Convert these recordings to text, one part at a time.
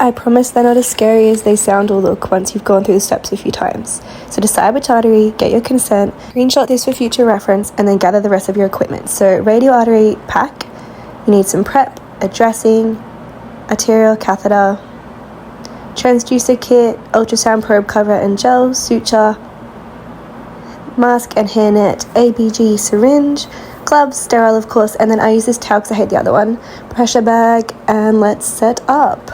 I promise they're not as scary as they sound or look once you've gone through the steps a few times. So decide which artery, get your consent, screenshot this for future reference, and then gather the rest of your equipment. So radial artery pack, you need some prep, a dressing, arterial catheter, transducer kit, ultrasound probe cover and gel, suture, mask and hairnet, ABG syringe, gloves, sterile of course, and then I use this towel because I hate the other one, pressure bag, and let's set up.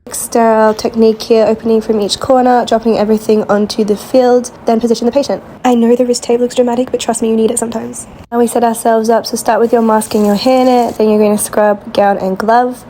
Sterile technique here, opening from each corner, dropping everything onto the field, then position the patient. I know the wrist tape looks dramatic, but trust me, you need it sometimes. Now we set ourselves up, so start with your mask and your hairnet, then you're going to scrub, gown and glove.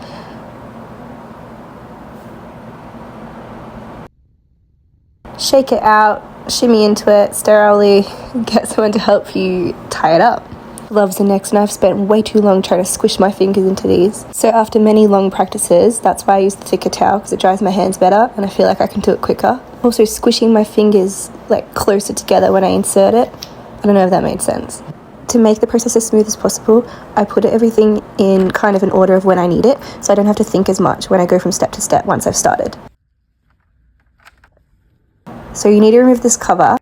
Shake it out, shimmy into it, sterilely, get someone to help you tie it up. Gloves are next, and I've spent way too long trying to squish my fingers into these. So after many long practices, that's why I use the thicker towel, because it dries my hands better and I feel like I can do it quicker. Also squishing my fingers like closer together when I insert it. I don't know if that made sense. To make the process as smooth as possible, I put everything in kind of an order of when I need it, so I don't have to think as much when I go from step to step once I've started. So you need to remove this cover,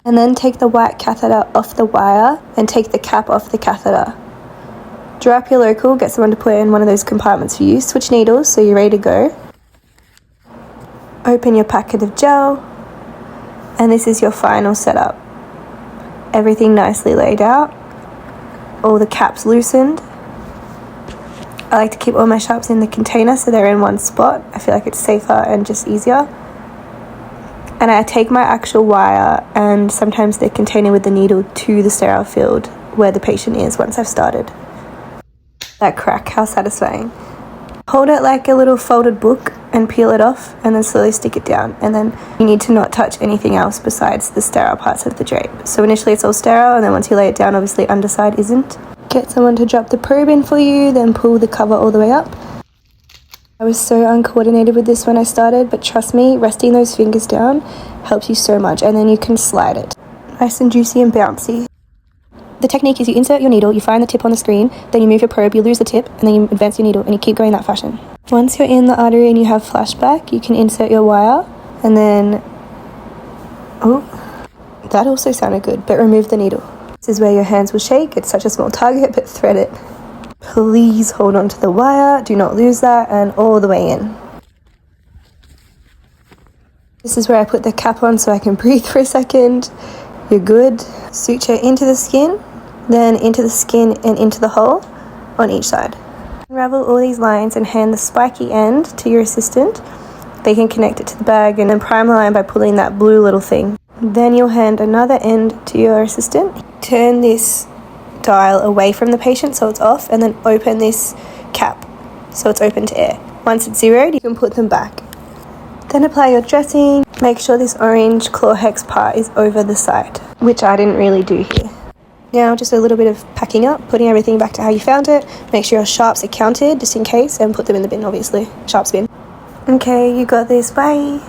and then take the white catheter off the wire and take the cap off the catheter. Draw up your local, get someone to put it in one of those compartments for you, switch needles so you're ready to go. Open your packet of gel, and this is your final setup. Everything nicely laid out, all the caps loosened. I like to keep all my sharps in the container so they're in one spot. I feel like it's safer and just easier. And I take my actual wire and sometimes the container with the needle to the sterile field where the patient is once I've started. That crack, how satisfying. Hold it like a little folded book and peel it off and then slowly stick it down. And then you need to not touch anything else besides the sterile parts of the drape. So initially it's all sterile, and then once you lay it down, obviously underside isn't. Get someone to drop the probe in for you, then pull the cover all the way up. I was so uncoordinated with this when I started, but trust me, resting those fingers down helps you so much, and then you can slide it. Nice and juicy and bouncy. The technique is you insert your needle, you find the tip on the screen, then you move your probe, you lose the tip, and then you advance your needle, and you keep going that fashion. Once you're in the artery and you have flashback, you can insert your wire, and then... oh, that also sounded good, but remove the needle. This is where your hands will shake. It's such a small target, but thread it. Please hold on to the wire, do not lose that, and all the way in. This is where I put the cap on so I can breathe for a second. You're good. Suture into the skin, then into the skin and into the hole on each side. Unravel all these lines and hand the spiky end to your assistant. They can connect it to the bag and then prime the line by pulling that blue little thing. Then you'll hand another end to your assistant. Turn this dial away from the patient so it's off, and then open this cap so it's open to air. Once it's zeroed, you can put them back. Then apply your dressing. Make sure this orange claw hex part is over the side, which I didn't really do here. Now just a little bit of packing up, putting everything back to how you found it. Make sure your sharps are counted just in case, and put them in the bin, obviously. Sharps bin. Okay, you got this, bye.